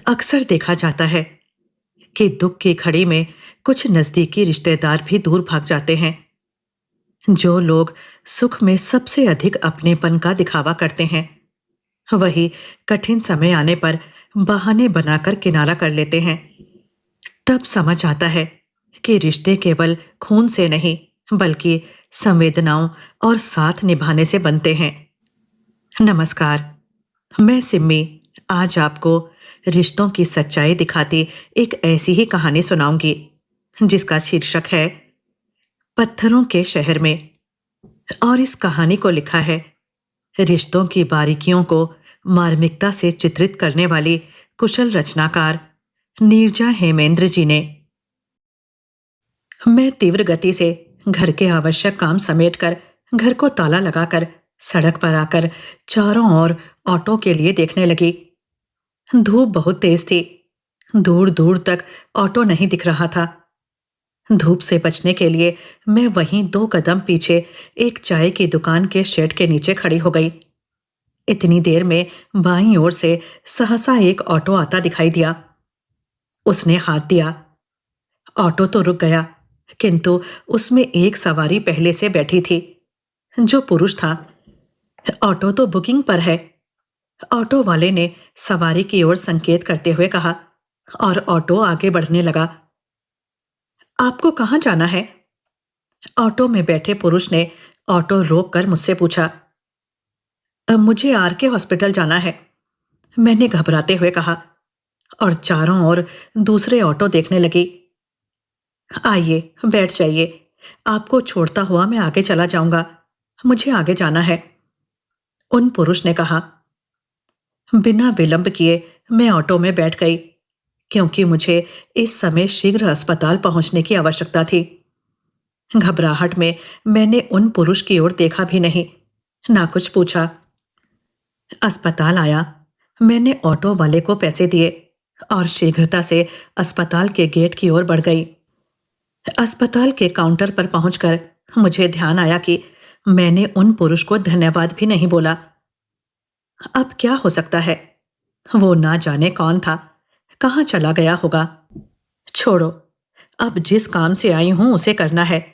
अक्सर देखा जाता है कि दुख की घड़ी में कुछ नजदीकी रिश्तेदार भी दूर भाग जाते हैं। जो लोग सुख में सबसे अधिक अपनेपन का दिखावा करते हैं, वही कठिन समय आने पर बहाने बनाकर किनारा कर लेते हैं। तब समझ आता है कि रिश्ते केवल खून से नहीं, बल्कि संवेदनाओं और साथ निभाने से बनते हैं। नमस्कार, मैं सिम्मी आज आपको रिश्तों की सच्चाई दिखाती एक ऐसी ही कहानी सुनाऊंगी जिसका शीर्षक है पत्थरों के शहर में। और इस कहानी को लिखा है रिश्तों की बारीकियों को मार्मिकता से चित्रित करने वाली कुशल रचनाकार नीरजा हेमेंद्र जी ने। मैं तीव्र गति से घर के आवश्यक काम समेटकर घर को ताला लगाकर सड़क पर आकर चारों ओर ऑटो के लिए देखने लगी। धूप बहुत तेज थी। दूर दूर तक ऑटो नहीं दिख रहा था। धूप से बचने के लिए मैं वहीं 2 कदम पीछे एक चाय की दुकान के शेड के नीचे खड़ी हो गई। इतनी देर में बाईं ओर से सहसा एक ऑटो आता दिखाई दिया। उसने हाथ दिया। ऑटो तो रुक गया, किंतु उसमें एक सवारी पहले से बैठी थी, जो पुरुष था। ऑटो तो बुकिंग पर है, ऑटो वाले ने सवारी की ओर संकेत करते हुए कहा, और ऑटो आगे बढ़ने लगा। आपको कहाँ जाना है? ऑटो में बैठे पुरुष ने ऑटो रोक कर मुझसे पूछा। मुझे आरके हॉस्पिटल जाना है, मैंने घबराते हुए कहा, और चारों ओर दूसरे ऑटो देखने लगी। आइए, बैठ जाइए, आपको छोड़ता हुआ मैं आगे चला जाऊंगा, मुझे आगे जाना है, उन पुरुष ने कहा। बिना विलंब किए मैं ऑटो में बैठ गई, क्योंकि मुझे इस समय शीघ्र अस्पताल पहुंचने की आवश्यकता थी। घबराहट में मैंने उन पुरुष की ओर देखा भी नहीं, ना कुछ पूछा। अस्पताल आया। मैंने ऑटो वाले को पैसे दिए और शीघ्रता से अस्पताल के गेट की ओर बढ़ गई। अस्पताल के काउंटर पर पहुंचकर मुझे ध्यान आया कि मैंने उन पुरुष को धन्यवाद भी नहीं बोला। अब क्या हो सकता है? वो ना जाने कौन था, कहाँ चला गया होगा। छोड़ो, अब जिस काम से आई हूं उसे करना है।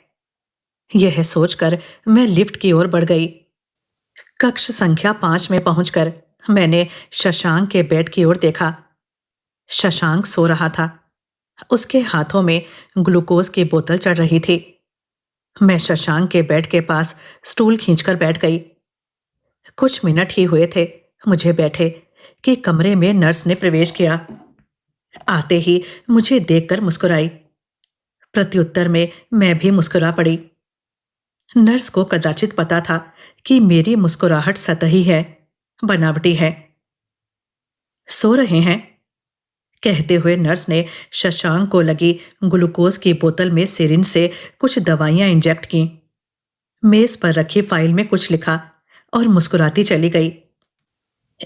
यह सोचकर मैं लिफ्ट की ओर बढ़ गई। कक्ष संख्या 5 में पहुंचकर मैंने शशांक के बेड की ओर देखा। शशांक सो रहा था। उसके हाथों में ग्लूकोज की बोतल चढ़ रही थी। मैं शशांक के बेड के पास स्टूल खींचकर बैठ गई। कुछ मिनट ही हुए थे मुझे बैठे कि कमरे में नर्स ने प्रवेश किया। आते ही मुझे देखकर मुस्कुराई। प्रत्युत्तर में मैं भी मुस्कुरा पड़ी। नर्स को कदाचित पता था कि मेरी मुस्कुराहट सतही है, बनावटी है। सो रहे हैं? कहते हुए नर्स ने शशांक को लगी ग्लूकोज की बोतल में सिरिंज से कुछ दवाइयां इंजेक्ट की। मेज पर रखी फाइल में कुछ लिखा और मुस्कुराती चली गई।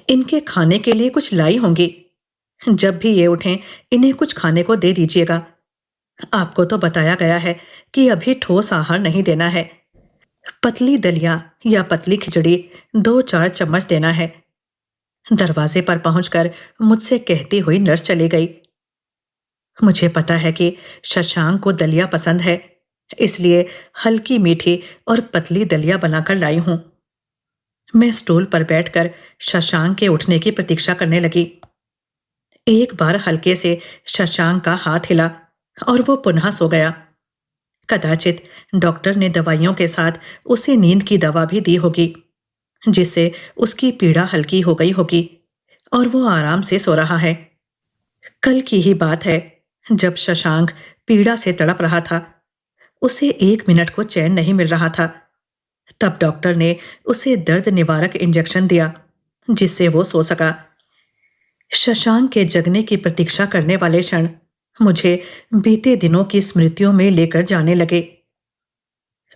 इनके खाने के लिए कुछ लाई होंगी। जब भी ये उठें, इन्हें कुछ खाने को दे दीजिएगा। आपको तो बताया गया है कि अभी ठोस आहार नहीं देना है। पतली दलिया या पतली खिचड़ी 2-4 चम्मच देना है। दरवाजे पर पहुंचकर मुझसे कहती हुई नर्स चली गई। मुझे पता है कि शशांक को दलिया पसंद है, इसलिए हल्की मीठी और पतली दलिया बनाकर लाई हूं। मैं स्टूल पर बैठकर शशांक के उठने की प्रतीक्षा करने लगी। एक बार हल्के से शशांक का हाथ हिला और वो पुनः सो गया। कदाचित डॉक्टर ने दवाइयों के साथ उसे नींद की दवा भी दी होगी, जिससे उसकी पीड़ा हल्की हो गई होगी और वो आराम से सो रहा है। कल की ही बात है, जब शशांक पीड़ा से तड़प रहा था, उसे 1 मिनट को चैन नहीं मिल रहा था। तब डॉक्टर ने उसे दर्द निवारक इंजेक्शन दिया, जिससे वो सो सका। शशांक के जगने की प्रतीक्षा करने वाले क्षण मुझे बीते दिनों की स्मृतियों में लेकर जाने लगे।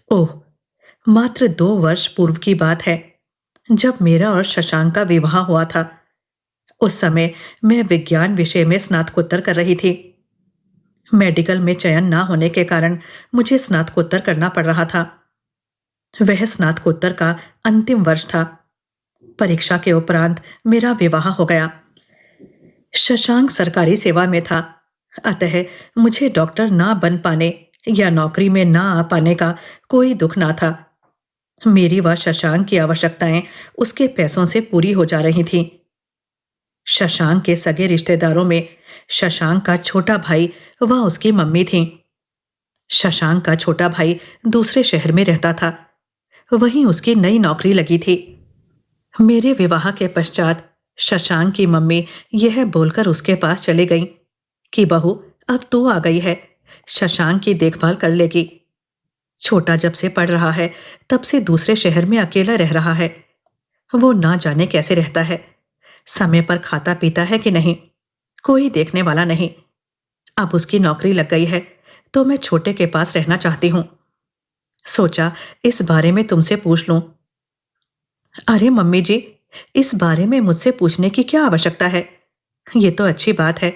ओह, मात्र 2 वर्ष पूर्व की बात है, जब मेरा और शशांक का विवाह हुआ था। उस समय मैं विज्ञान विषय में स्नातकोत्तर कर रही थी। मेडिकल में चयन ना होने के कारण मुझे स्नातकोत्तर करना पड़ रहा था। वह स्नातकोत्तर का अंतिम वर्ष था। परीक्षा के उपरांत मेरा विवाह हो गया। शशांक सरकारी सेवा में था, अतः मुझे डॉक्टर ना बन पाने या नौकरी में ना आ पाने का कोई दुख ना था। मेरी व शशांक की आवश्यकताएं उसके पैसों से पूरी हो जा रही थीं। शशांक के सगे रिश्तेदारों में शशांक का छोटा भाई व उसकी मम्मी थीं। शशांक का छोटा भाई दूसरे शहर में रहता था, वहीं उसकी नई नौकरी लगी थी। मेरे विवाह के पश्चात शशांक की मम्मी यह बोलकर उसके पास चली गईं कि बहू, अब तू आ गई है, शशांक की देखभाल कर लेगी। छोटा जब से पढ़ रहा है तब से दूसरे शहर में अकेला रह रहा है। वो ना जाने कैसे रहता है, समय पर खाता पीता है कि नहीं, कोई देखने वाला नहीं। अब उसकी नौकरी लग गई है तो मैं छोटे के पास रहना चाहती हूँ। सोचा इस बारे में तुमसे पूछ लूं। अरे मम्मी जी, इस बारे में मुझसे पूछने की क्या आवश्यकता है? ये तो अच्छी बात है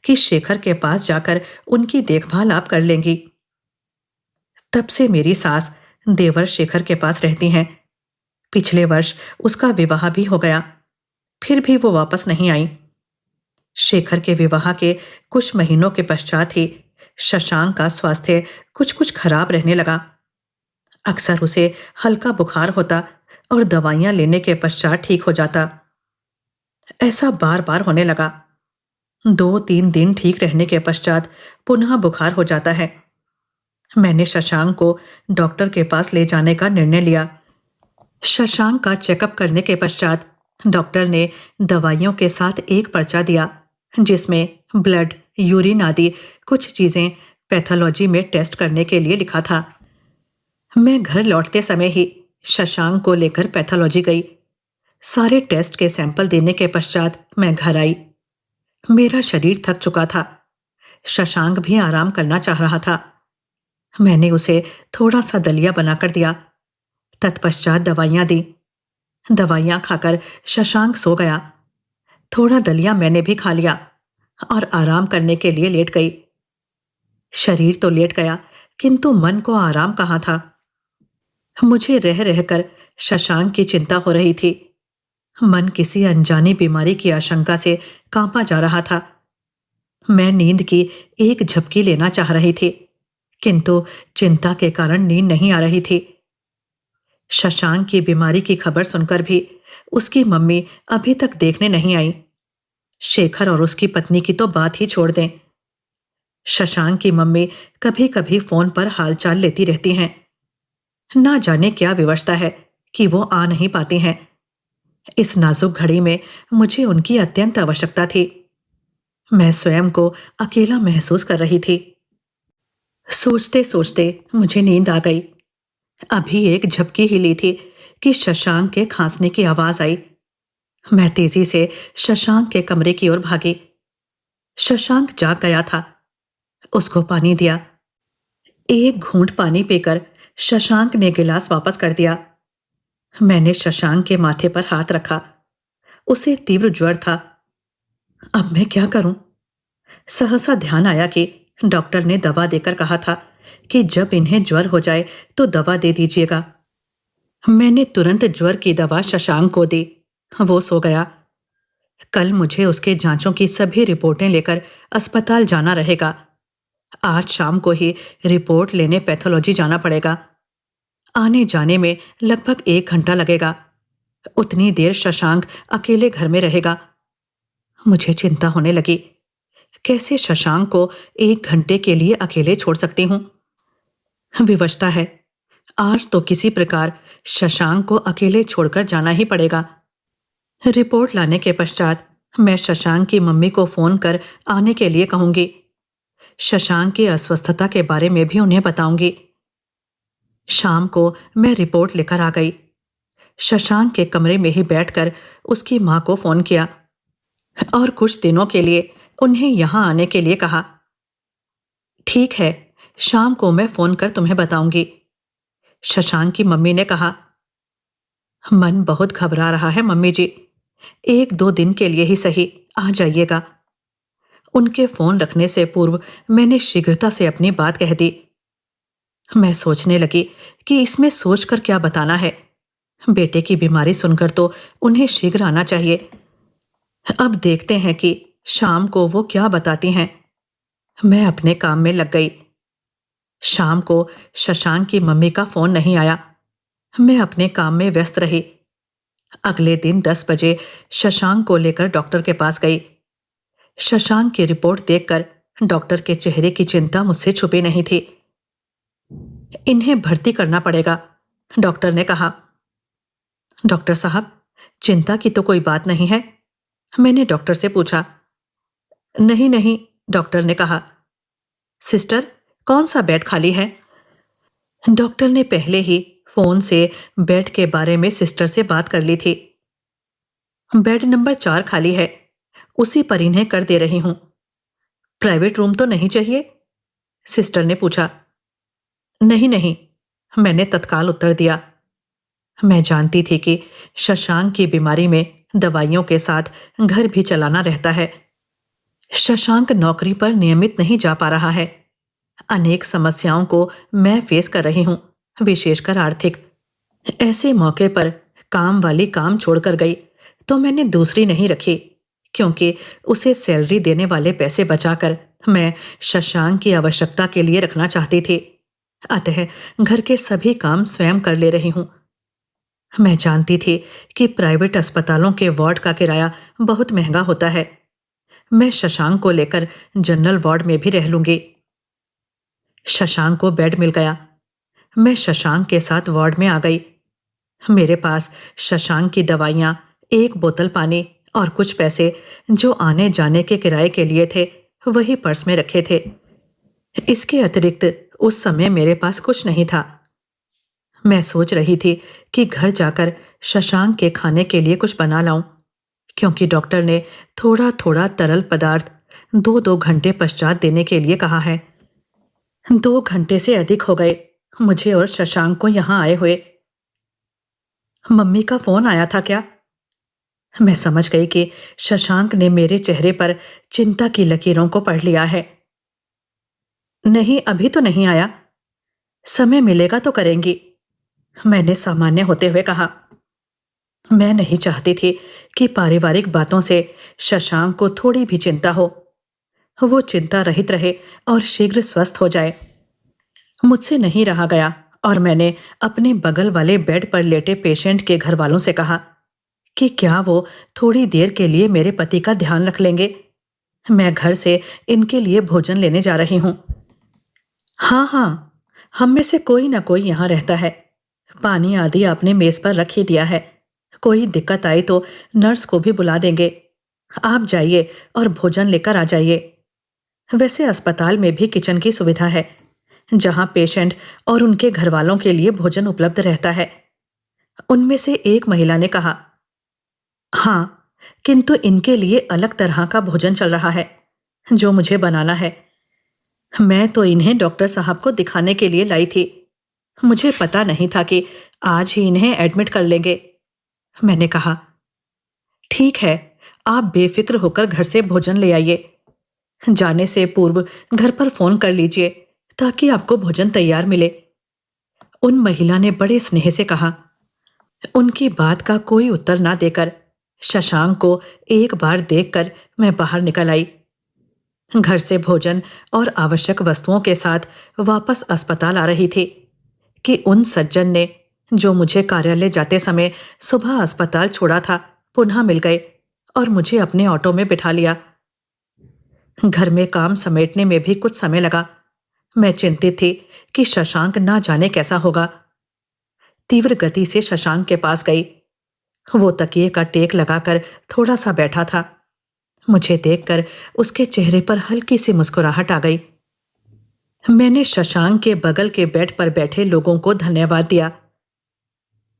कि शेखर के पास जाकर उनकी देखभाल आप कर लेंगी। तब से मेरी सास देवर शेखर के पास रहती हैं। पिछले वर्ष उसका विवाह भी हो गया, फिर भी वो वापस नहीं आई। शेखर के विवाह के कुछ महीनों के पश्चात ही शशांक का स्वास्थ्य कुछ कुछ खराब रहने लगा। अक्सर उसे हल्का बुखार होता और दवाइयां लेने के पश्चात ठीक हो जाता। ऐसा बार बार होने लगा। 2-3 दिन ठीक रहने के पश्चात पुनः बुखार हो जाता है। मैंने शशांक को डॉक्टर के पास ले जाने का निर्णय लिया। शशांक का चेकअप करने के पश्चात डॉक्टर ने दवाइयों के साथ एक पर्चा दिया जिसमें ब्लड, यूरिन आदि कुछ चीजें पैथोलॉजी में टेस्ट करने के लिए लिखा था। मैं घर लौटते समय ही शशांक को लेकर पैथोलॉजी गई। सारे टेस्ट के सैंपल देने के पश्चात मैं घर आई। मेरा शरीर थक चुका था। शशांक भी आराम करना चाह रहा था। मैंने उसे थोड़ा सा दलिया बनाकर दिया। तत्पश्चात दवाइयां दी। दवाइयां खाकर शशांक सो गया। थोड़ा दलिया मैंने भी खा लिया और आराम करने के लिए लेट गई। शरीर तो लेट गया, किंतु मन को आराम कहाँ था। मुझे रह रहकर शशांक की चिंता हो रही थी। मन किसी अनजानी बीमारी की आशंका से कांपा जा रहा था। मैं नींद की एक झपकी लेना चाह रही थी, किंतु चिंता के कारण नींद नहीं आ रही थी। शशांक की बीमारी की खबर सुनकर भी उसकी मम्मी अभी तक देखने नहीं आई। शेखर और उसकी पत्नी की तो बात ही छोड़ दें। शशांक की मम्मी कभी कभी फोन पर हालचाल लेती रहती हैं। ना जाने क्या विवशता है कि वो आ नहीं पाती हैं। इस नाजुक घड़ी में मुझे उनकी अत्यंत आवश्यकता थी। मैं स्वयं को अकेला महसूस कर रही थी। सोचते सोचते मुझे नींद आ गई। अभी एक झपकी ही ली थी कि शशांक के खांसने की आवाज आई। मैं तेजी से शशांक के कमरे की ओर भागी। शशांक जाग गया था। उसको पानी दिया। एक घूंट पानी पीकर शशांक ने गिलास वापस कर दिया। मैंने शशांक के माथे पर हाथ रखा। उसे तीव्र ज्वर था। अब मैं क्या करूं? सहसा ध्यान आया कि डॉक्टर ने दवा देकर कहा था कि जब इन्हें ज्वर हो जाए तो दवा दे दीजिएगा। मैंने तुरंत ज्वर की दवा शशांक को दी। वो सो गया। कल मुझे उसके जांचों की सभी रिपोर्टें लेकर अस्पताल जाना रहेगा। आज शाम को ही रिपोर्ट लेने पैथोलॉजी जाना पड़ेगा। आने जाने में लगभग 1 घंटा लगेगा। उतनी देर शशांक अकेले घर में रहेगा। मुझे चिंता होने लगी। कैसे शशांक को 1 घंटे के लिए अकेले छोड़ सकती हूँ? विवशता है। आज तो किसी प्रकार शशांक को अकेले छोड़कर जाना ही पड़ेगा। रिपोर्ट लाने के पश्चात मैं शशांक की मम्मी को फोन कर आने के लिए कहूंगी। शशांक की अस्वस्थता के बारे में भी उन्हें बताऊंगी। शाम को मैं रिपोर्ट लेकर आ गई। शशांक के कमरे में ही बैठकर उसकी मां को फोन किया और कुछ दिनों के लिए उन्हें यहां आने के लिए कहा। ठीक है, शाम को मैं फोन कर तुम्हें बताऊंगी। शशांक की मम्मी ने कहा। मन बहुत घबरा रहा है मम्मी जी, 1-2 दिन के लिए ही सही आ जाइएगा। उनके फोन रखने से पूर्व मैंने शीघ्रता से अपनी बात कह दी। मैं सोचने लगी कि इसमें सोचकर क्या बताना है। बेटे की बीमारी सुनकर तो उन्हें शीघ्र आना चाहिए। अब देखते हैं कि शाम को वो क्या बताती हैं। मैं अपने काम में लग गई। शाम को शशांक की मम्मी का फोन नहीं आया। मैं अपने काम में व्यस्त रही। अगले दिन 10 बजे शशांक को लेकर डॉक्टर के पास गई। शशांक की रिपोर्ट देखकर डॉक्टर के चेहरे की चिंता मुझसे छुपी नहीं थी। इन्हें भर्ती करना पड़ेगा, डॉक्टर ने कहा। डॉक्टर साहब, चिंता की तो कोई बात नहीं है, मैंने डॉक्टर से पूछा। नहीं नहीं, डॉक्टर ने कहा। सिस्टर, कौन सा बेड खाली है? डॉक्टर ने पहले ही फोन से बेड के बारे में सिस्टर से बात कर ली थी। बेड नंबर 4 खाली है, उसी पर इन्हें कर दे रही हूं। प्राइवेट रूम तो नहीं चाहिए? सिस्टर ने पूछा। नहीं नहीं, मैंने तत्काल उत्तर दिया। मैं जानती थी कि शशांक की बीमारी में दवाइयों के साथ घर भी चलाना रहता है। शशांक नौकरी पर नियमित नहीं जा पा रहा है। अनेक समस्याओं को मैं फेस कर रही हूं, विशेषकर आर्थिक। ऐसे मौके पर काम वाली काम छोड़कर गई तो मैंने दूसरी नहीं रखी, क्योंकि उसे सैलरी देने वाले पैसे बचाकर मैं शशांक की आवश्यकता के लिए रखना चाहती थी। अतः घर के सभी काम स्वयं कर ले रही हूं। मैं जानती थी कि प्राइवेट अस्पतालों के वार्ड का किराया बहुत महंगा होता है। मैं शशांक को लेकर जनरल वार्ड में भी रह लूंगी। शशांक को बेड मिल गया। मैं शशांक के साथ वार्ड में आ गई। मेरे पास शशांक की दवाइयां, एक बोतल पानी और कुछ पैसे जो आने जाने के किराए के लिए थे, वही पर्स में रखे थे। इसके अतिरिक्त उस समय मेरे पास कुछ नहीं था। मैं सोच रही थी कि घर जाकर शशांक के खाने के लिए कुछ बना लाऊं, क्योंकि डॉक्टर ने थोड़ा थोड़ा तरल पदार्थ 2-2 घंटे पश्चात देने के लिए कहा है। 2 घंटे से अधिक हो गए मुझे और शशांक को यहाँ आए हुए। मम्मी का फोन आया था क्या? मैं समझ गई कि शशांक ने मेरे चेहरे पर चिंता की लकीरों को पढ़ लिया है। नहीं, अभी तो नहीं आया, समय मिलेगा तो करेंगी, मैंने सामान्य होते हुए कहा। मैं नहीं चाहती थी कि पारिवारिक बातों से शशांक को थोड़ी भी चिंता हो। वो चिंता रहित रहे और शीघ्र स्वस्थ हो जाए। मुझसे नहीं रहा गया और मैंने अपने बगल वाले बेड पर लेटे पेशेंट के घर वालों से कहा कि क्या वो थोड़ी देर के लिए मेरे पति का ध्यान रख लेंगे। मैं घर से इनके लिए भोजन लेने जा रही हूँ। हाँ हाँ, हम में से कोई ना कोई यहाँ रहता है। पानी आदि आपने मेज पर रख ही दिया है। कोई दिक्कत आई तो नर्स को भी बुला देंगे। आप जाइए और भोजन लेकर आ जाइए। वैसे अस्पताल में भी किचन की सुविधा है, जहां पेशेंट और उनके घर वालों के लिए भोजन उपलब्ध रहता है। उनमें से एक महिला ने कहा। हाँ, किंतु इनके लिए अलग तरह का भोजन चल रहा है, जो मुझे बनाना है। मैं तो इन्हें डॉक्टर साहब को दिखाने के लिए लाई थी। मुझे पता नहीं था कि आज ही इन्हें एडमिट कर लेंगे। मैंने कहा, ठीक है, आप बेफिक्र होकर घर से भोजन ले आइए। जाने से पूर्व घर पर फोन कर लीजिए ताकि आपको भोजन तैयार मिले। उन महिला ने बड़े स्नेह से कहा। उनकी बात का कोई उत्तर ना देकर शशांक को एक बार देखकर मैं बाहर निकल आई। घर से भोजन और आवश्यक वस्तुओं के साथ वापस अस्पताल आ रही थी कि उन सज्जन ने, जो मुझे कार्यालय जाते समय सुबह अस्पताल छोड़ा था, पुनः मिल गए और मुझे अपने ऑटो में बिठा लिया। घर में काम समेटने में भी कुछ समय लगा। मैं चिंतित थी कि शशांक ना जाने कैसा होगा। तीव्र गति से शशांक के पास गई। वो तकिए का टेक लगाकर थोड़ा सा बैठा था। मुझे देखकर उसके चेहरे पर हल्की सी मुस्कुराहट आ गई। मैंने शशांक के बगल के बेड पर बैठे लोगों को धन्यवाद दिया।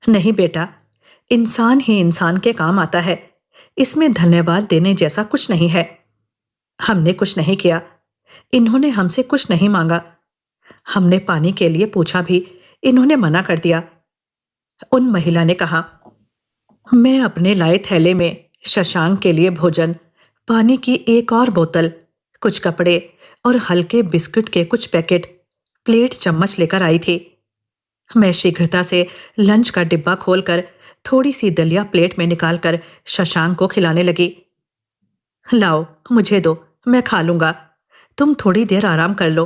नहीं बेटा, इंसान ही इंसान के काम आता है, इसमें धन्यवाद देने जैसा कुछ नहीं है। हमने कुछ नहीं किया, इन्होंने हमसे कुछ नहीं मांगा। हमने पानी के लिए पूछा भी, इन्होंने मना कर दिया। उन महिला ने कहा। मैं अपने लाए थैले में शशांक के लिए भोजन, पानी की एक और बोतल, कुछ कपड़े और हल्के बिस्कुट के कुछ पैकेट, प्लेट, चम्मच लेकर आई थी। मैं शीघ्रता से लंच का डिब्बा खोलकर थोड़ी सी दलिया प्लेट में निकालकर शशांक को खिलाने लगी। लाओ, मुझे दो, मैं खा लूंगा। तुम थोड़ी देर आराम कर लो,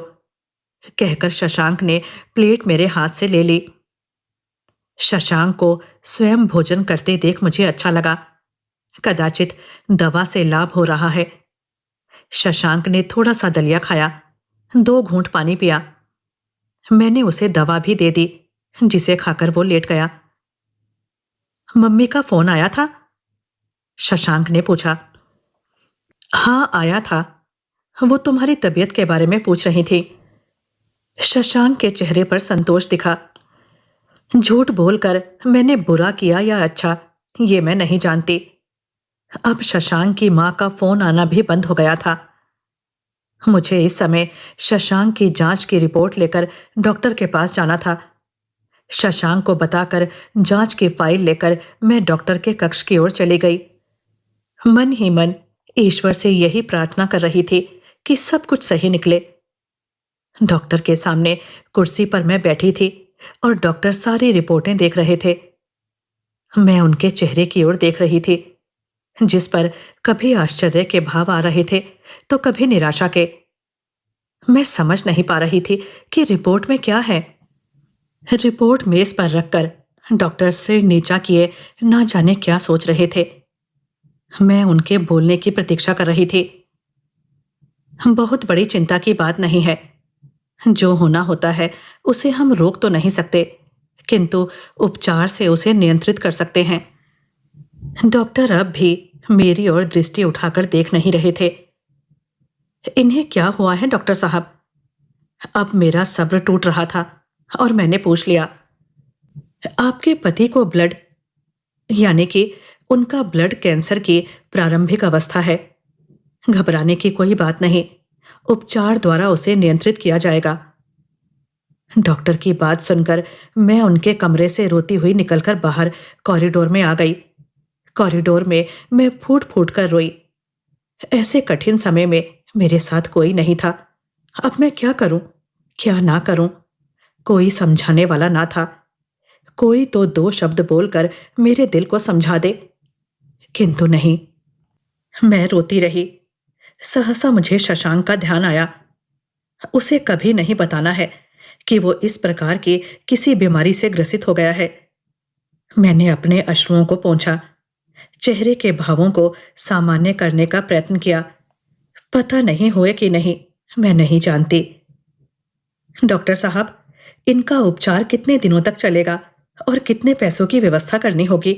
कहकर शशांक ने प्लेट मेरे हाथ से ले ली। शशांक को स्वयं भोजन करते देख मुझे अच्छा लगा। कदाचित दवा से लाभ हो रहा है। शशांक ने थोड़ा सा दलिया खाया, 2 घूंट पानी पिया। मैंने उसे दवा भी दे दी, जिसे खाकर वो लेट गया। मम्मी का फोन आया था? शशांक ने पूछा। हाँ, आया था। वो तुम्हारी तबीयत के बारे में पूछ रही थी। शशांक के चेहरे पर संतोष दिखा। झूठ बोलकर मैंने बुरा किया या अच्छा, ये मैं नहीं जानती। अब शशांक की मां का फोन आना भी बंद हो गया था। मुझे इस समय शशांक की जांच की रिपोर्ट लेकर डॉक्टर के पास जाना था। शशांक को बताकर जांच की फाइल लेकर मैं डॉक्टर के कक्ष की ओर चली गई। मन ही मन ईश्वर से यही प्रार्थना कर रही थी कि सब कुछ सही निकले। डॉक्टर के सामने कुर्सी पर मैं बैठी थी और डॉक्टर सारी रिपोर्टें देख रहे थे। मैं उनके चेहरे की ओर देख रही थी, जिस पर कभी आश्चर्य के भाव आ रहे थे तो कभी निराशा के। मैं समझ नहीं पा रही थी कि रिपोर्ट में क्या है। रिपोर्ट मेज पर रखकर डॉक्टर सिर नीचा किए ना जाने क्या सोच रहे थे। मैं उनके बोलने की प्रतीक्षा कर रही थी। बहुत बड़ी चिंता की बात नहीं है। जो होना होता है उसे हम रोक तो नहीं सकते, किंतु उपचार से उसे नियंत्रित कर सकते हैं। डॉक्टर अब भी मेरी ओर दृष्टि उठाकर देख नहीं रहे थे। इन्हें क्या हुआ है डॉक्टर साहब? अब मेरा सब्र टूट रहा था और मैंने पूछ लिया। आपके पति को ब्लड, यानी कि उनका ब्लड कैंसर की प्रारंभिक अवस्था है। घबराने की कोई बात नहीं, उपचार द्वारा उसे नियंत्रित किया जाएगा। डॉक्टर की बात सुनकर मैं उनके कमरे से रोती हुई निकलकर बाहर कॉरिडोर में आ गई। कॉरिडोर में मैं फूट फूट कर रोई। ऐसे कठिन समय में मेरे साथ कोई नहीं था। अब मैं क्या करूं, क्या ना करूं? कोई समझाने वाला ना था। कोई तो 2 शब्द बोलकर मेरे दिल को समझा दे, किंतु नहीं। मैं रोती रही। सहसा मुझे शशांक का ध्यान आया। उसे कभी नहीं बताना है कि वो इस प्रकार की किसी बीमारी से ग्रसित हो गया है। मैंने अपने अश्रुओं को पोंछा, चेहरे के भावों को सामान्य करने का प्रयत्न किया। पता नहीं हुए कि नहीं, मैं नहीं जानती। डॉक्टर साहब, इनका उपचार कितने दिनों तक चलेगा और कितने पैसों की व्यवस्था करनी होगी?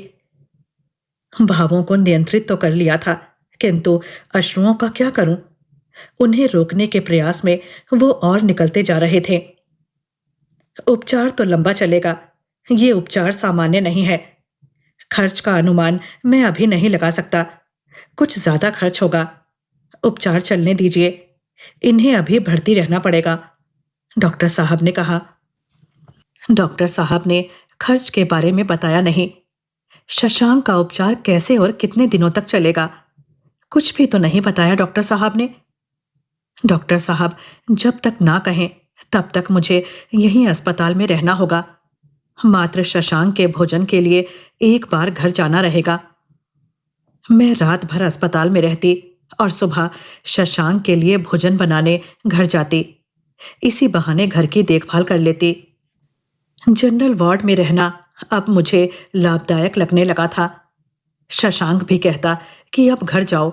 भावों को नियंत्रित तो कर लिया था, किंतु अश्रुओं का क्या करूं? उन्हें रोकने के प्रयास में वो और निकलते जा रहे थे। उपचार तो लंबा चलेगा, ये उपचार सामान्य नहीं है। खर्च का अनुमान मैं अभी नहीं लगा सकता, कुछ ज्यादा खर्च होगा। उपचार चलने दीजिए, इन्हें अभी भर्ती रहना पड़ेगा, डॉक्टर साहब ने कहा। डॉक्टर साहब ने खर्च के बारे में बताया नहीं। शशांक का उपचार कैसे और कितने दिनों तक चलेगा, कुछ भी तो नहीं बताया डॉक्टर साहब ने। डॉक्टर साहब जब तक ना कहें तब तक मुझे यहीं अस्पताल में रहना होगा। मात्र शशांक के भोजन के लिए एक बार घर जाना रहेगा। मैं रात भर अस्पताल में रहती और सुबह शशांक के लिए भोजन बनाने घर जाती। इसी बहाने घर की देखभाल कर लेती। जनरल वार्ड में रहना अब मुझे लाभदायक लगने लगा था। शशांक भी कहता कि अब घर जाओ,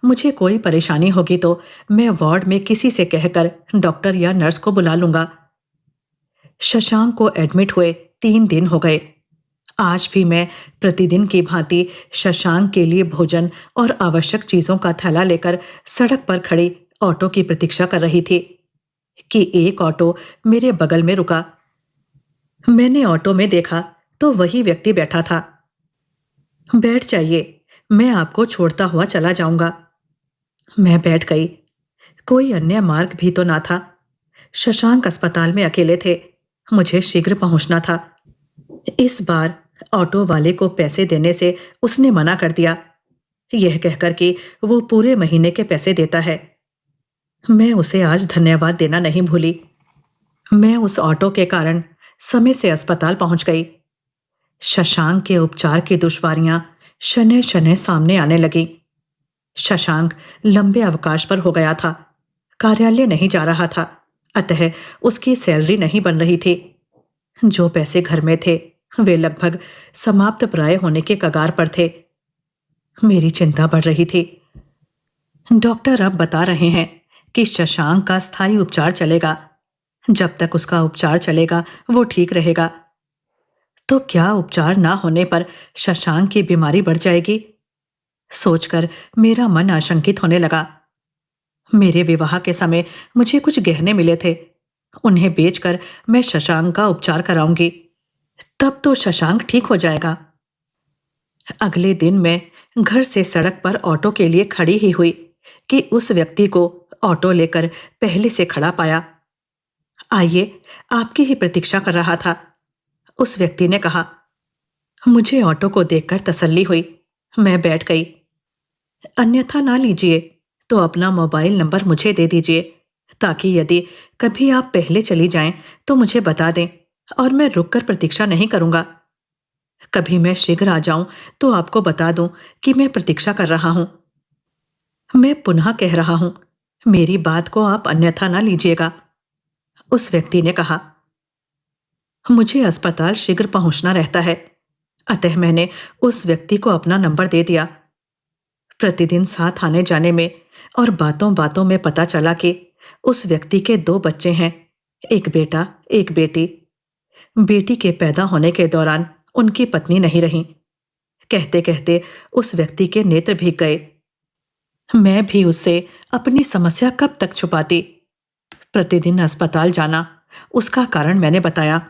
मुझे कोई परेशानी होगी तो मैं वार्ड में किसी से कहकर डॉक्टर या नर्स को बुला लूंगा। शशांक को एडमिट हुए 3 दिन हो गए। आज भी मैं प्रतिदिन की भांति शशांक के लिए भोजन और आवश्यक चीजों का थैला लेकर सड़क पर खड़ी ऑटो की प्रतीक्षा कर रही थी कि एक ऑटो मेरे बगल में रुका। मैंने ऑटो में देखा तो वही व्यक्ति बैठा था। बैठ जाइए, मैं आपको छोड़ता हुआ चला जाऊंगा। मैं बैठ गई। कोई अन्य मार्ग भी तो ना था। शशांक अस्पताल में अकेले थे, मुझे शीघ्र पहुंचना था। इस बार ऑटो वाले को पैसे देने से उसने मना कर दिया, यह कहकर कि वो पूरे महीने के पैसे देता है। मैं उसे आज धन्यवाद देना नहीं भूली। मैं उस ऑटो के कारण समय से अस्पताल पहुंच गई। शशांक के उपचार की दुश्वारियां शनै शनै सामने आने लगी। शशांक लंबे अवकाश पर हो गया था, कार्यालय नहीं जा रहा था, अतः उसकी सैलरी नहीं बन रही थी। जो पैसे घर में थे, वे लगभग समाप्त प्राय होने के कगार पर थे। मेरी चिंता बढ़ रही थी। डॉक्टर अब बता रहे हैं कि शशांक का स्थायी उपचार चलेगा। जब तक उसका उपचार चलेगा, वो ठीक रहेगा। तो क्या उपचार ना होने पर शशांक की बीमारी बढ़ जाएगी? सोचकर मेरा मन आशंकित होने लगा। मेरे विवाह के समय मुझे कुछ गहने मिले थे। उन्हें बेचकर मैं शशांक का उपचार कराऊंगी। तब तो शशांक ठीक हो जाएगा। अगले दिन मैं घर से सड़क पर ऑटो के लिए खड़ी ही हुई कि उस व्यक्ति को ऑटो लेकर पहले से खड़ा पाया। आइए, आपकी ही प्रतीक्षा कर रहा था, उस व्यक्ति ने कहा। मुझे ऑटो को देखकर तसल्ली हुई। मैं बैठ गई। अन्यथा ना लीजिए तो अपना मोबाइल नंबर मुझे दे दीजिए, ताकि यदि कभी आप पहले चली जाएं तो मुझे बता दें और मैं रुककर प्रतीक्षा नहीं करूंगा। कभी मैं शीघ्र आ जाऊं तो आपको बता दूं कि मैं प्रतीक्षा कर रहा हूं। मैं पुनः कह रहा हूं, मेरी बात को आप अन्यथा ना लीजिएगा, उस व्यक्ति ने कहा। मुझे अस्पताल शीघ्र पहुंचना रहता है, अतः मैंने उस व्यक्ति को अपना नंबर दे दिया। प्रतिदिन साथ आने जाने में और बातों बातों में पता चला कि उस व्यक्ति के 2 बच्चे हैं, एक बेटा, एक बेटी। बेटी के पैदा होने के दौरान उनकी पत्नी नहीं रही। कहते कहते उस व्यक्ति के नेत्र भीग गए। मैं भी उससे अपनी समस्या कब तक छुपाती। प्रतिदिन अस्पताल जाना, उसका कारण मैंने बताया।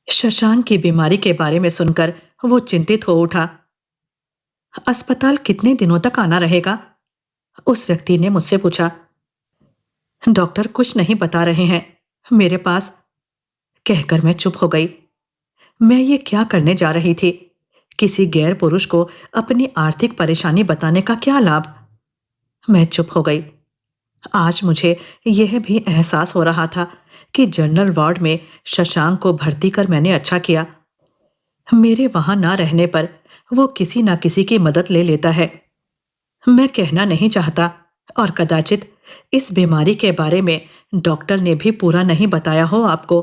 शशांक की बीमारी के बारे में सुनकर वो चिंतित हो उठा। अस्पताल कितने दिनों तक आना रहेगा? उस व्यक्ति ने मुझसे पूछा। डॉक्टर कुछ नहीं बता रहे हैं मेरे पास, कहकर मैं चुप हो गई। मैं ये क्या करने जा रही थी? किसी गैर पुरुष को अपनी आर्थिक परेशानी बताने का क्या लाभ? मैं चुप हो गई। आज मुझे यह भी एहसास हो रहा था कि जनरल वार्ड में शशांक को भर्ती कर मैंने अच्छा किया। मेरे वहां ना रहने पर वो किसी ना किसी की मदद ले लेता है। मैं कहना नहीं चाहता और कदाचित इस बीमारी के बारे में डॉक्टर ने भी पूरा नहीं बताया हो आपको।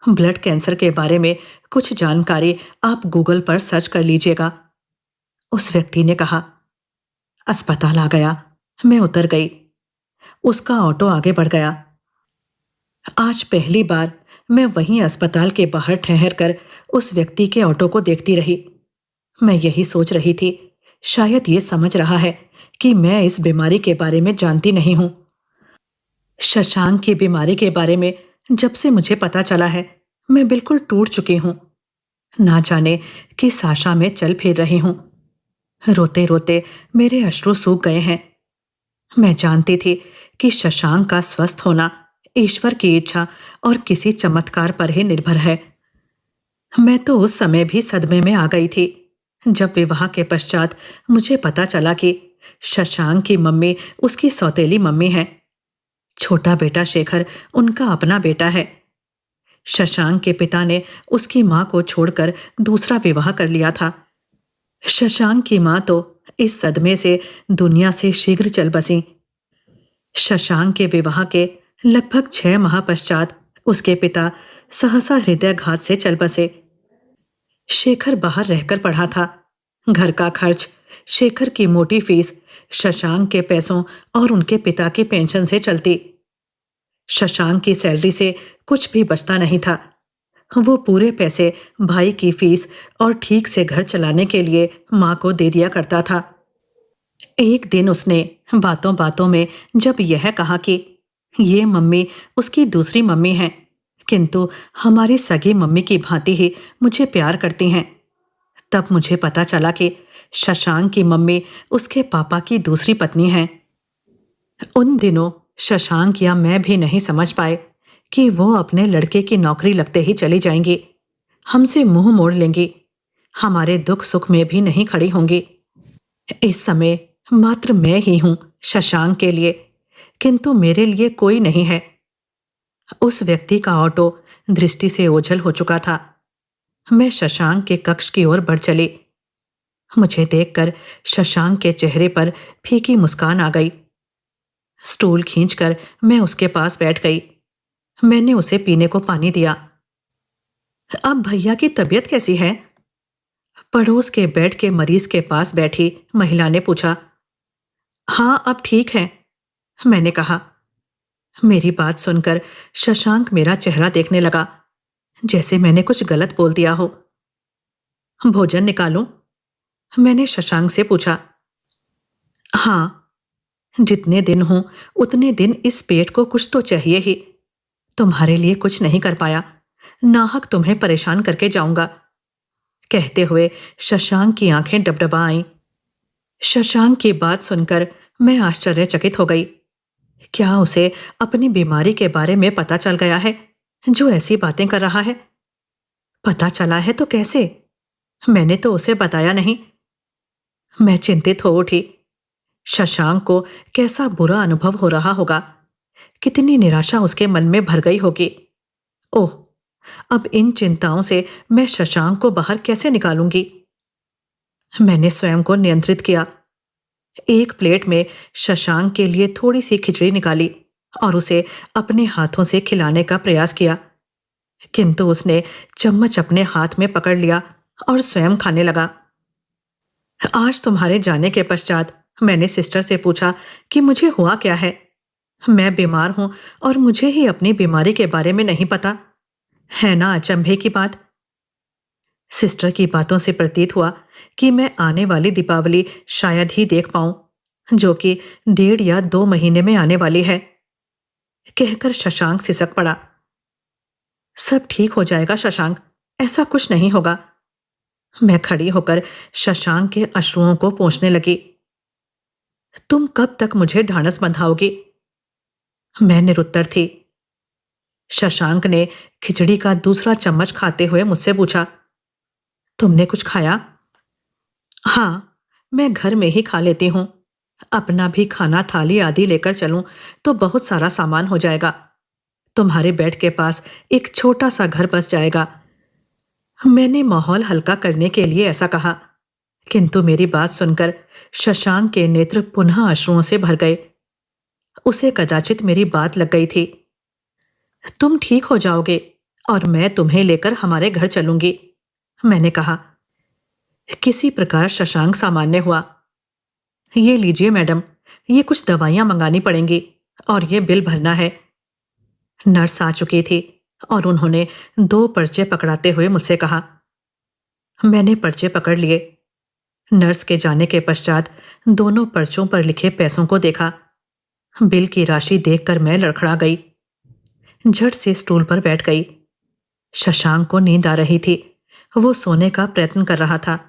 ब्लड कैंसर के बारे में कुछ जानकारी आप गूगल पर सर्च कर लीजिएगा, उस व्यक्ति ने कहा। अस्पताल आ गया। मैं उतर गई। उसका ऑटो आगे बढ़ गया। आज पहली बार मैं वहीं अस्पताल के बाहर ठहर कर उस व्यक्ति के ऑटो को देखती रही। मैं यही सोच रही थी, शायद ये समझ रहा है कि मैं इस बीमारी के बारे में जानती नहीं हूं। शशांक की बीमारी के बारे में जब से मुझे पता चला है, मैं बिल्कुल टूट चुकी हूं। ना जाने किस आशा में चल फिर रही हूं। रोते रोते मेरे अश्रु सूख गए हैं। मैं जानती थी कि शशांक का स्वस्थ होना ईश्वर की इच्छा और किसी चमत्कार पर ही निर्भर है। मैं तो उस समय भी सदमे में आ गई थी जब विवाह के पश्चात मुझे पता चला कि शशांक की मम्मी उसकी सौतेली मम्मी है। छोटा बेटा शेखर उनका अपना बेटा है। शशांक के पिता ने उसकी मां को छोड़कर दूसरा विवाह कर लिया था। शशांक की मां तो इस सदमे से दुनिया से शीघ्र चल बसी। शशांक के विवाह के लगभग 6 माह पश्चात उसके पिता सहसा हृदयाघात से चल बसे। शेखर बाहर रहकर पढ़ा था। घर का खर्च, शेखर की मोटी फीस, शशांक के पैसों और उनके पिता की पेंशन से चलती। शशांक की सैलरी से कुछ भी बचता नहीं था। वो पूरे पैसे भाई की फीस और ठीक से घर चलाने के लिए मां को दे दिया करता था। एक दिन उसने बातों बातों में जब यह कहा कि ये मम्मी उसकी दूसरी मम्मी हैं, किंतु हमारी सगी मम्मी की भांति ही मुझे प्यार करती हैं, तब मुझे पता चला कि शशांक की मम्मी उसके पापा की दूसरी पत्नी हैं। उन दिनों शशांक या मैं भी नहीं समझ पाए कि वो अपने लड़के की नौकरी लगते ही चली जाएंगी, हमसे मुंह मोड़ लेंगी, हमारे दुख सुख में भी नहीं खड़ी होंगी। इस समय मात्र मैं ही हूं शशांक के लिए, किंतु मेरे लिए कोई नहीं है। उस व्यक्ति का ऑटो दृष्टि से ओझल हो चुका था। मैं शशांक के कक्ष की ओर बढ़ चली। मुझे देखकर शशांक के चेहरे पर फीकी मुस्कान आ गई। स्टूल खींचकर मैं उसके पास बैठ गई। मैंने उसे पीने को पानी दिया। अब भैया की तबीयत कैसी है? पड़ोस के बेड के मरीज के पास बैठी महिला ने पूछा। हाँ, अब ठीक है, मैंने कहा। मेरी बात सुनकर शशांक मेरा चेहरा देखने लगा, जैसे मैंने कुछ गलत बोल दिया हो। भोजन निकालूं? मैंने शशांक से पूछा। हाँ, जितने दिन हों उतने दिन इस पेट को कुछ तो चाहिए ही। तुम्हारे लिए कुछ नहीं कर पाया, नाहक तुम्हें परेशान करके जाऊंगा। कहते हुए शशांक की आंखें डबडबा आईं। शशांक की बात सुनकर मैं आश्चर्यचकित हो गई। क्या उसे अपनी बीमारी के बारे में पता चल गया है, जो ऐसी बातें कर रहा है? पता चला है तो कैसे? मैंने तो उसे बताया नहीं। मैं चिंतित हो उठी। शशांक को कैसा बुरा अनुभव हो रहा होगा, कितनी निराशा उसके मन में भर गई होगी। ओह, अब इन चिंताओं से मैं शशांक को बाहर कैसे निकालूंगी? मैंने स्वयं को नियंत्रित किया। एक प्लेट में शशांक के लिए थोड़ी सी खिचड़ी निकाली और उसे अपने हाथों से खिलाने का प्रयास किया, किंतु उसने चम्मच अपने हाथ में पकड़ लिया और स्वयं खाने लगा। आज तुम्हारे जाने के पश्चात मैंने सिस्टर से पूछा कि मुझे हुआ क्या है। मैं बीमार हूं और मुझे ही अपनी बीमारी के बारे में नहीं पता। है ना अचंभे की बात? सिस्टर की बातों से प्रतीत हुआ कि मैं आने वाली दीपावली शायद ही देख पाऊं, जो कि 1.5 या 2 महीने में आने वाली है। कहकर शशांक सिसक पड़ा। सब ठीक हो जाएगा शशांक, ऐसा कुछ नहीं होगा। मैं खड़ी होकर शशांक के अश्रुओं को पोंछने लगी। तुम कब तक मुझे ढांढस बंधाओगी? मैं निरुत्तर थी। शशांक ने खिचड़ी का दूसरा चम्मच खाते हुए मुझसे पूछा, तुमने कुछ खाया? हाँ, मैं घर में ही खा लेती हूँ। अपना भी खाना थाली आदि लेकर चलूं तो बहुत सारा सामान हो जाएगा। तुम्हारे बेड के पास एक छोटा सा घर बस जाएगा। मैंने माहौल हल्का करने के लिए ऐसा कहा, किंतु मेरी बात सुनकर शशांक के नेत्र पुनः अश्रुओं से भर गए। उसे कदाचित मेरी बात लग गई थी। तुम ठीक हो जाओगे और मैं तुम्हें लेकर हमारे घर चलूंगी, मैंने कहा। किसी प्रकार शशांक सामान्य हुआ। ये लीजिए मैडम, ये कुछ दवाइयां मंगानी पड़ेंगी और ये बिल भरना है। नर्स आ चुकी थी और उन्होंने 2 पर्चे पकड़ाते हुए मुझसे कहा। मैंने पर्चे पकड़ लिए। नर्स के जाने के पश्चात दोनों पर्चों पर लिखे पैसों को देखा। बिल की राशि देखकर मैं लड़खड़ा गई। झट से स्टूल पर बैठ गई। शशांक को नींद आ रही थी। वो सोने का प्रयत्न कर रहा था।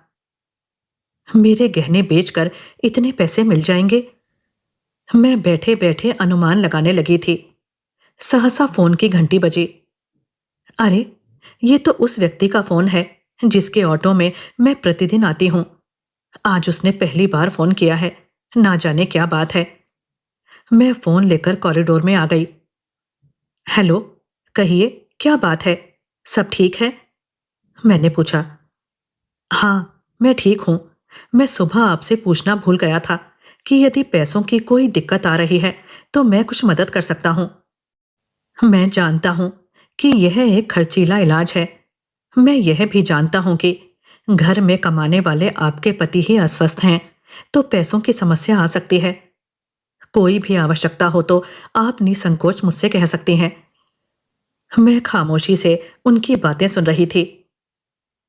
मेरे गहने बेचकर इतने पैसे मिल जाएंगे? मैं बैठे बैठे अनुमान लगाने लगी थी। सहसा फोन की घंटी बजी। अरे, ये तो उस व्यक्ति का फोन है जिसके ऑटो में मैं प्रतिदिन आती हूँ। आज उसने पहली बार फोन किया है, ना जाने क्या बात है। मैं फोन लेकर कॉरिडोर में आ गई। हेलो, कहिए, क्या बात है? सब ठीक है? मैंने पूछा। हाँ, मैं ठीक हूं। मैं सुबह आपसे पूछना भूल गया था कि यदि पैसों की कोई दिक्कत आ रही है तो मैं कुछ मदद कर सकता हूं। मैं जानता हूं कि यह एक खर्चीला इलाज है। मैं यह भी जानता हूं कि घर में कमाने वाले आपके पति ही अस्वस्थ हैं, तो पैसों की समस्या आ सकती है। कोई भी आवश्यकता हो तो आप निसंकोच मुझसे कह सकती हैं। मैं खामोशी से उनकी बातें सुन रही थी।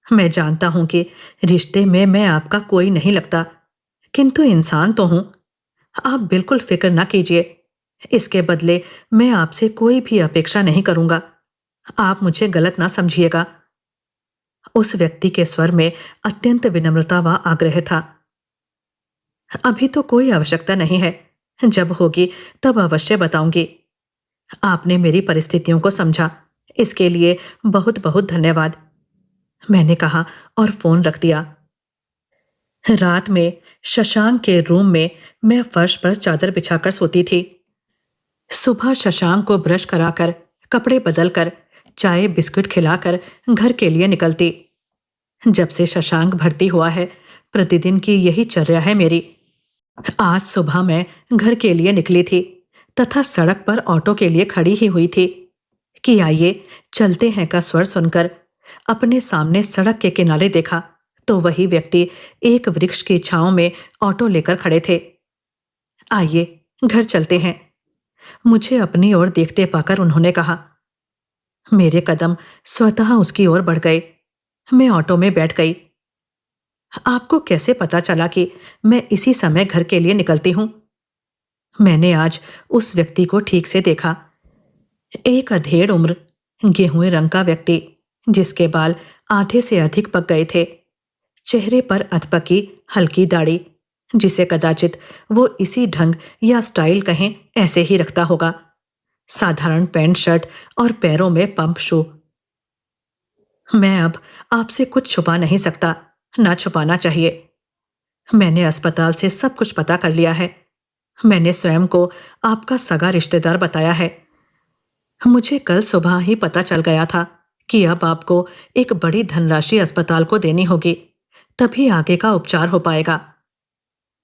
मैं जानता हूं कि रिश्ते में मैं आपका कोई नहीं लगता, किंतु इंसान तो हूं। आप बिल्कुल फिक्र ना कीजिए। इसके बदले मैं आपसे कोई भी अपेक्षा नहीं करूंगा। आप मुझे गलत ना समझिएगा। उस व्यक्ति के स्वर में अत्यंत विनम्रता व आग्रह था। अभी तो कोई आवश्यकता नहीं है, जब होगी तब अवश्य बताऊंगी। आपने मेरी परिस्थितियों को समझा, इसके लिए बहुत बहुत धन्यवाद, मैंने कहा और फोन रख दिया। रात में शशांक के रूम में मैं फर्श पर चादर बिछाकर सोती थी। सुबह शशांक को ब्रश कराकर, कपड़े बदलकर, चाय बिस्कुट खिलाकर घर के लिए निकलती। जब से शशांक भर्ती हुआ है, प्रतिदिन की यही चर्या है मेरी। आज सुबह मैं घर के लिए निकली थी तथा सड़क पर ऑटो के लिए खड़ी ही हुई थी कि आइए चलते हैं का स्वर सुनकर अपने सामने सड़क के किनारे देखा तो वही व्यक्ति एक वृक्ष की छांव में ऑटो लेकर खड़े थे। आइए घर चलते हैं, मुझे अपनी ओर देखते पाकर उन्होंने कहा। मेरे कदम स्वतः उसकी ओर बढ़ गए। मैं ऑटो में बैठ गई। आपको कैसे पता चला कि मैं इसी समय घर के लिए निकलती हूं? मैंने आज उस व्यक्ति को ठीक से देखा। एक अधेड़ उम्र, गेहुए रंग का व्यक्ति, जिसके बाल आधे से अधिक पक गए थे। चेहरे पर अधपकी हल्की दाढ़ी, जिसे कदाचित वो इसी ढंग या स्टाइल कहें ऐसे ही रखता होगा। साधारण पैंट शर्ट और पैरों में पंप शू। मैं अब आपसे कुछ छुपा नहीं सकता, ना छुपाना चाहिए। मैंने अस्पताल से सब कुछ पता कर लिया है। मैंने स्वयं को आपका सगा रिश्तेदार बताया है। मुझे कल सुबह ही पता चल गया था कि अब आपको एक बड़ी धनराशि अस्पताल को देनी होगी, तभी आगे का उपचार हो पाएगा।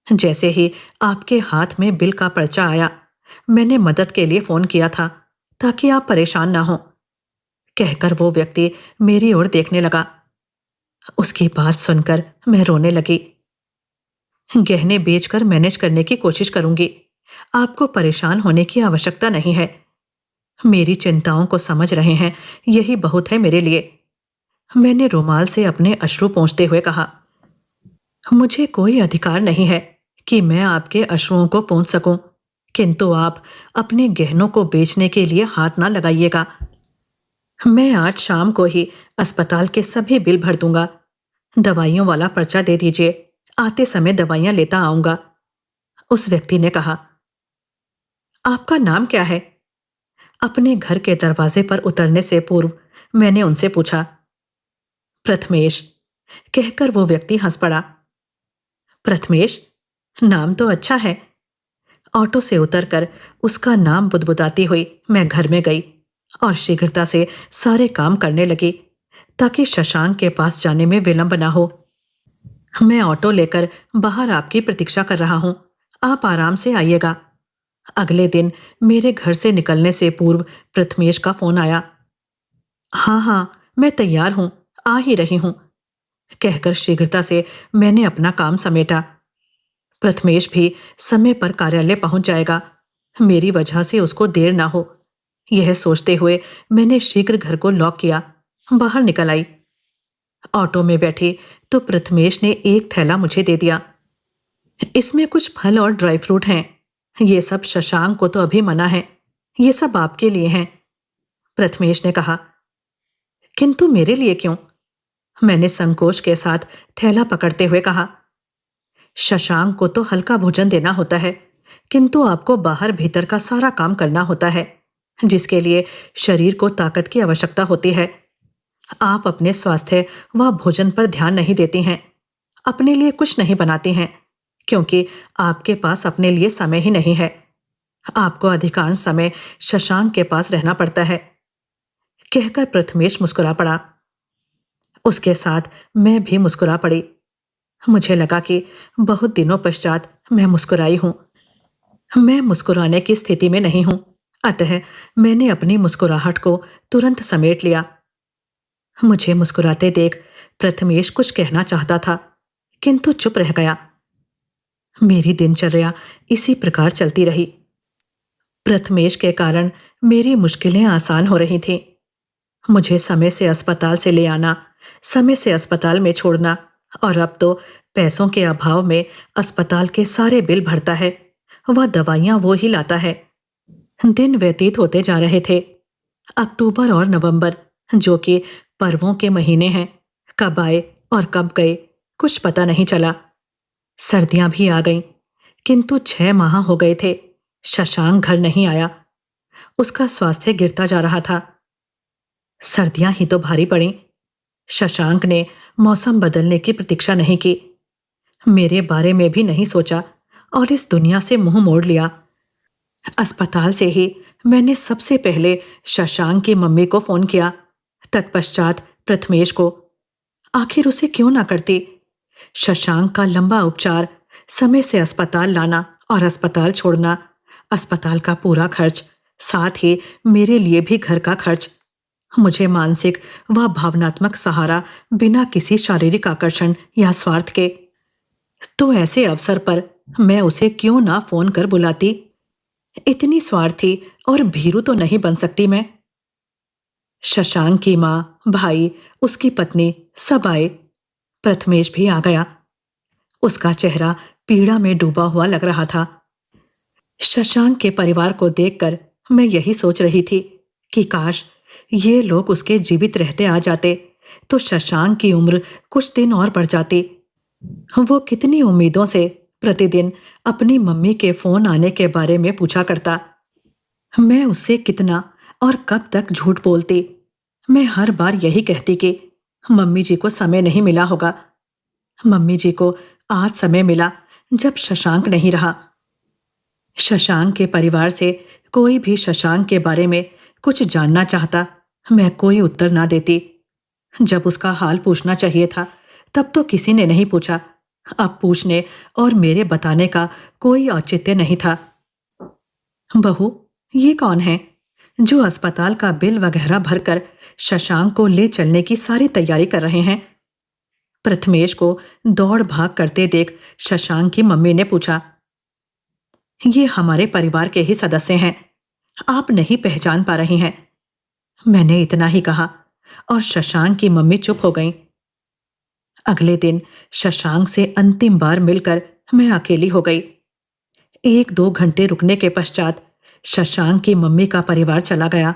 जैसे ही आपके हाथ में बिल का पर्चा आया, मैंने मदद के लिए फोन किया था ताकि आप परेशान ना हो, कहकर वो व्यक्ति मेरी ओर देखने लगा। उसकी बात सुनकर मैं रोने लगी। गहने बेचकर मैनेज करने की कोशिश करूंगी। आपको परेशान होने की आवश्यकता नहीं है। मेरी चिंताओं को समझ रहे हैं, यही बहुत है मेरे लिए। मैंने रुमाल से अपने अश्रु पोंछते हुए कहा। मुझे कोई अधिकार नहीं है कि मैं आपके अश्रुओं को पोंछ सकूं, किंतु आप अपने गहनों को बेचने के लिए हाथ ना लगाइएगा। मैं आज शाम को ही अस्पताल के सभी बिल भर दूंगा। दवाइयों वाला पर्चा दे दीजिए, आते समय दवाइयां लेता आऊंगा। उस व्यक्ति ने कहा। आपका नाम क्या है? अपने घर के दरवाजे पर उतरने से पूर्व मैंने उनसे पूछा। प्रथमेश, कहकर वो व्यक्ति हंस पड़ा। प्रथमेश, नाम तो अच्छा है। ऑटो से उतरकर उसका नाम बुदबुदाती हुई मैं घर में गई और शीघ्रता से सारे काम करने लगी ताकि शशांक के पास जाने में विलंब ना हो। मैं ऑटो लेकर बाहर आपकी प्रतीक्षा कर रहा हूं, आप आराम से आइएगा। अगले दिन मेरे घर से निकलने से पूर्व प्रथमेश का फोन आया। हाँ हाँ, मैं तैयार हूं, आ ही रही हूं, कहकर शीघ्रता से मैंने अपना काम समेटा। प्रथमेश भी समय पर कार्यालय पहुंच जाएगा, मेरी वजह से उसको देर ना हो, यह सोचते हुए मैंने शीघ्र घर को लॉक किया, बाहर निकल आई। ऑटो में बैठी तो प्रथमेश ने एक थैला मुझे दे दिया। इसमें कुछ फल और ड्राई फ्रूट हैं। ये सब शशांक को तो अभी मना है, ये सब आपके लिए हैं, प्रथमेश ने कहा। किंतु मेरे लिए क्यों? मैंने संकोच के साथ थैला पकड़ते हुए कहा। शशांक को तो हल्का भोजन देना होता है, किंतु आपको बाहर भीतर का सारा काम करना होता है, जिसके लिए शरीर को ताकत की आवश्यकता होती है। आप अपने स्वास्थ्य व भोजन पर ध्यान नहीं देती हैं, अपने लिए कुछ नहीं बनाती हैं, क्योंकि आपके पास अपने लिए समय ही नहीं है। आपको अधिकांश समय शशांक के पास रहना पड़ता है, कहकर प्रथमेश मुस्कुरा पड़ा। उसके साथ मैं भी मुस्कुरा पड़ी। मुझे लगा कि बहुत दिनों पश्चात मैं मुस्कुराई हूं। मैं मुस्कुराने की स्थिति में नहीं हूं, अतः मैंने अपनी मुस्कुराहट को तुरंत समेट लिया। मुझे मुस्कुराते देख प्रथमेश कुछ कहना चाहता था, किंतु चुप रह गया। मेरी दिनचर्या इसी प्रकार चलती रही। प्रथमेश के कारण मेरी मुश्किलें आसान हो रही थीं। मुझे समय से अस्पताल से ले आना, समय से अस्पताल में छोड़ना, और अब तो पैसों के अभाव में अस्पताल के सारे बिल भरता है, वह दवाइयां वो ही लाता है। दिन व्यतीत होते जा रहे थे। अक्टूबर और नवंबर, जो कि पर्वों के महीने हैं, कब आए और कब गए कुछ पता नहीं चला। सर्दियां भी आ गईं, किंतु 6 माह हो गए थे, शशांक घर नहीं आया। उसका स्वास्थ्य गिरता जा रहा था। सर्दियां ही तो भारी पड़ीं। शशांक ने मौसम बदलने की प्रतीक्षा नहीं की, मेरे बारे में भी नहीं सोचा और इस दुनिया से मुंह मोड़ लिया। अस्पताल से ही मैंने सबसे पहले शशांक की मम्मी को फोन किया, तत्पश्चात प्रथमेश को। आखिर उसे क्यों ना करती? शशांक का लंबा उपचार, समय से अस्पताल लाना और अस्पताल छोड़ना, अस्पताल का पूरा खर्च, साथ ही मेरे लिए भी घर का खर्च। मुझे मानसिक व भावनात्मक सहारा बिना किसी शारीरिक आकर्षण या स्वार्थ के। तो ऐसे अवसर पर मैं उसे क्यों ना फोन कर बुलाती? इतनी स्वार्थी और भीरू तो नहीं बन सकती मैं। शशांक की माँ, भाई, उसकी पत्नी सब आए। प्रथमेश भी आ गया। उसका चेहरा पीड़ा में डूबा हुआ लग रहा था। शशांक के परिवार को देखकर मैं यही सोच रही थी कि काश ये लोग उसके जीवित रहते आ जाते तो शशांक की उम्र कुछ दिन और बढ़ जाती। वो कितनी उम्मीदों से प्रतिदिन अपनी मम्मी के फोन आने के बारे में पूछा करता। मैं उससे कितना और कब तक झूठ बोलती। मैं हर बार यही कहती कि मम्मी जी को समय नहीं मिला होगा। मम्मी जी को आज समय मिला जब शशांक नहीं रहा। शशांक के परिवार से कोई भी शशांक के बारे में कुछ जानना चाहता, मैं कोई उत्तर ना देती। जब उसका हाल पूछना चाहिए था तब तो किसी ने नहीं पूछा। अब पूछने और मेरे बताने का कोई औचित्य नहीं था। बहू, ये कौन है जो अस्पताल का बिल वगैरह भरकर शशांक को ले चलने की सारी तैयारी कर रहे हैं? प्रथमेश को दौड़ भाग करते देख शशांक की मम्मी ने पूछा। ये हमारे परिवार के ही सदस्य हैं, आप नहीं पहचान पा रही हैं। मैंने इतना ही कहा और शशांक की मम्मी चुप हो गईं। अगले दिन शशांक से अंतिम बार मिलकर मैं अकेली हो गई। 1-2 घंटे रुकने के पश्चात शशांक की मम्मी का परिवार चला गया।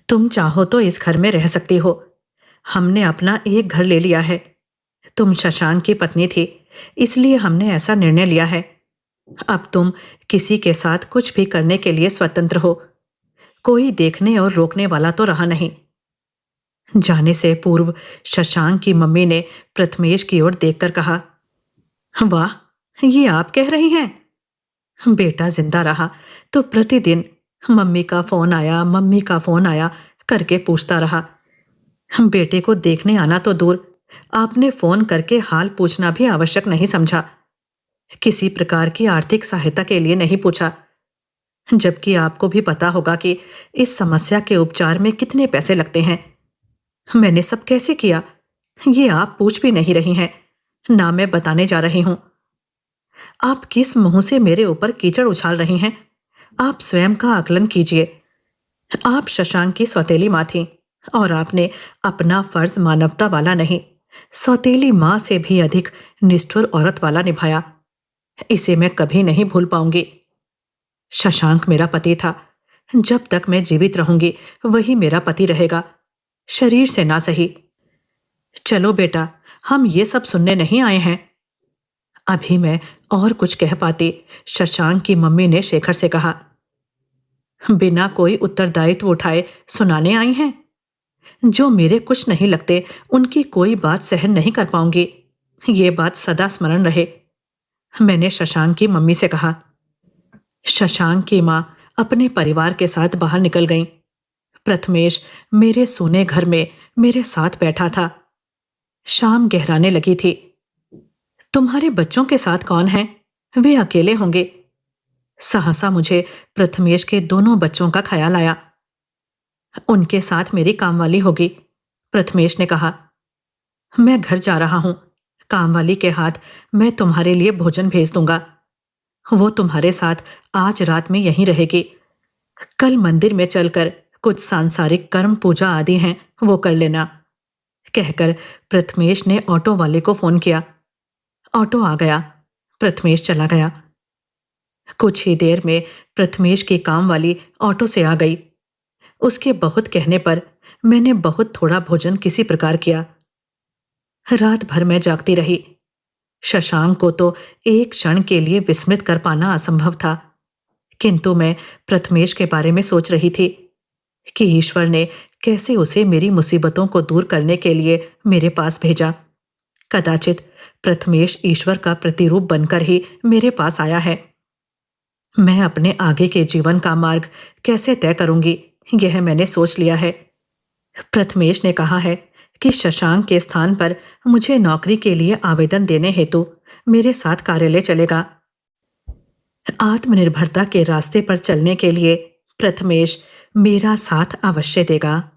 तुम चाहो तो इस घर में रह सकती हो। हमने अपना एक घर ले लिया है। तुम शशांक की पत्नी थी, इसलिए हमने ऐसा निर्णय लिया है। अब तुम किसी के साथ कुछ भी करने के लिए स्वतंत्र हो। कोई देखने और रोकने वाला तो रहा नहीं। जाने से पूर्व शशांक की मम्मी ने प्रथमेश की ओर देखकर कहा, वाह, ये आप कह रही हैं? बेटा जिंदा रहा तो प्रतिदिन मम्मी का फोन आया, मम्मी का फोन आया करके पूछता रहा। बेटे को देखने आना तो दूर, आपने फोन करके हाल पूछना भी आवश्यक नहीं समझा। किसी प्रकार की आर्थिक सहायता के लिए नहीं पूछा, जबकि आपको भी पता होगा कि इस समस्या के उपचार में कितने पैसे लगते हैं। मैंने सब कैसे किया, ये आप पूछ भी नहीं रही हैं, ना मैं बताने जा रही हूं। आप किस मुंह से मेरे ऊपर कीचड़ उछाल रही हैं? आप स्वयं का आकलन कीजिए। आप शशांक की सौतेली मां थीं और आपने अपना फर्ज मानवता वाला नहीं, सौतेली मां से भी अधिक निष्ठुर औरत वाला निभाया। इसे मैं कभी नहीं भूल पाऊंगी। शशांक मेरा पति था। जब तक मैं जीवित रहूंगी वही मेरा पति रहेगा, शरीर से ना सही। चलो बेटा, हम ये सब सुनने नहीं आए हैं। अभी मैं और कुछ कह पाती, शशांक की मम्मी ने शेखर से कहा, बिना कोई उत्तरदायित्व उठाए सुनाने आई हैं? जो मेरे कुछ नहीं लगते उनकी कोई बात सहन नहीं कर पाऊंगी, ये बात सदा स्मरण रहे। मैंने शशांक की मम्मी से कहा। शशांक की मां अपने परिवार के साथ बाहर निकल गईं। प्रथमेश मेरे सोने घर में मेरे साथ बैठा था। शाम गहराने लगी थी। तुम्हारे बच्चों के साथ कौन है? वे अकेले होंगे। सहसा मुझे प्रथमेश के दोनों बच्चों का ख्याल आया। उनके साथ मेरी कामवाली होगी। प्रथमेश ने कहा, मैं घर जा रहा हूं। कामवाली के हाथ मैं तुम्हारे लिए भोजन भेज दूंगा। वो तुम्हारे साथ आज रात में यहीं रहेगी। कल मंदिर में चलकर कुछ सांसारिक कर्म पूजा आदि हैं, वो कर लेना। कहकर प्रथमेश ने ऑटो वाले को फोन किया। ऑटो आ गया। प्रथमेश चला गया। कुछ ही देर में प्रथमेश की काम वाली ऑटो से आ गई। उसके बहुत कहने पर मैंने बहुत थोड़ा भोजन किसी प्रकार किया। रात भर मैं जागती रही। शशांक को तो एक क्षण के लिए विस्मृत कर पाना असंभव था, किंतु मैं प्रथमेश के बारे में सोच रही थी कि ईश्वर ने कैसे उसे मेरी मुसीबतों को दूर करने के लिए मेरे पास भेजा। कदाचित प्रथमेश ईश्वर का प्रतिरूप बनकर ही मेरे पास आया है। मैं अपने आगे के जीवन का मार्ग कैसे तय करूंगी, यह मैंने सोच लिया है। प्रथमेश ने कहा है कि शशांक के स्थान पर मुझे नौकरी के लिए आवेदन देने हेतु मेरे साथ कार्यालय चलेगा। आत्मनिर्भरता के रास्ते पर चलने के लिए प्रथमेश मेरा साथ अवश्य देगा।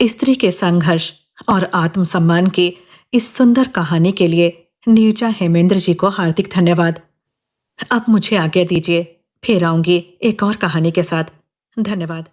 स्त्री के संघर्ष और आत्मसम्मान की इस सुंदर कहानी के लिए नीरजा हेमेंद्र जी को हार्दिक धन्यवाद। अब मुझे आज्ञा दीजिए, फिर आऊंगी एक और कहानी के साथ। धन्यवाद।